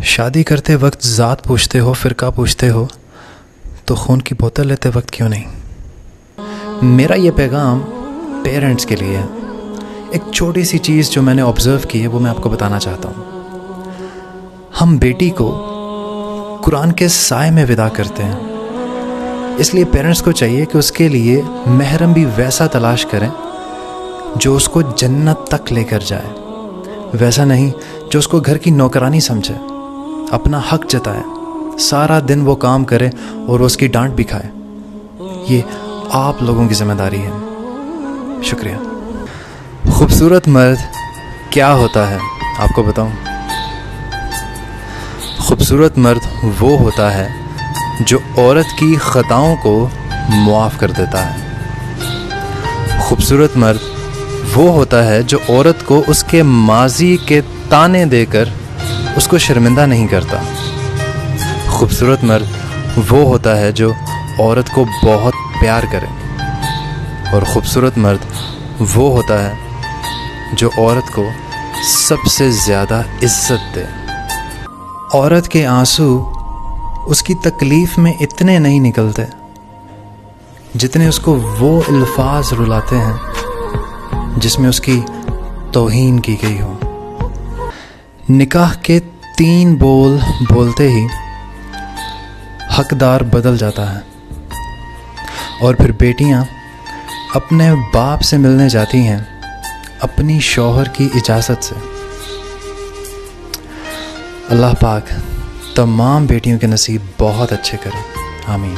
शादी करते वक्त ज़ात पूछते हो, फ़िरका पूछते हो, तो खून की बोतल लेते वक्त क्यों नहीं। मेरा ये पैगाम पेरेंट्स के लिए है। एक छोटी सी चीज़ जो मैंने ऑब्ज़र्व की है वो मैं आपको बताना चाहता हूँ। हम बेटी को कुरान के साए में विदा करते हैं, इसलिए पेरेंट्स को चाहिए कि उसके लिए महरम भी वैसा तलाश करें जो उसको जन्नत तक लेकर जाए, वैसा नहीं जो उसको घर की नौकरानी समझे, अपना हक जताए, सारा दिन वो काम करे और उसकी डांट भी खाए। ये आप लोगों की जिम्मेदारी है। शुक्रिया। खूबसूरत मर्द क्या होता है आपको बताऊं? खूबसूरत मर्द वो होता है जो औरत की खताओं को मुआफ़ कर देता है। खूबसूरत मर्द वो होता है जो औरत को उसके माजी के ताने देकर उसको शर्मिंदा नहीं करता। खूबसूरत मर्द वो होता है जो औरत को बहुत प्यार करे, और खूबसूरत मर्द वो होता है जो औरत को सबसे ज़्यादा इज्जत दे। औरत के आंसू उसकी तकलीफ़ में इतने नहीं निकलते जितने उसको वो अल्फाज रुलाते हैं जिसमें उसकी तौहीन की गई हो। निकाह के 3 बोल बोलते ही हकदार बदल जाता है, और फिर बेटियां अपने बाप से मिलने जाती हैं अपनी शौहर की इजाज़त से। अल्लाह पाक तमाम बेटियों के नसीब बहुत अच्छे करे। आमीन।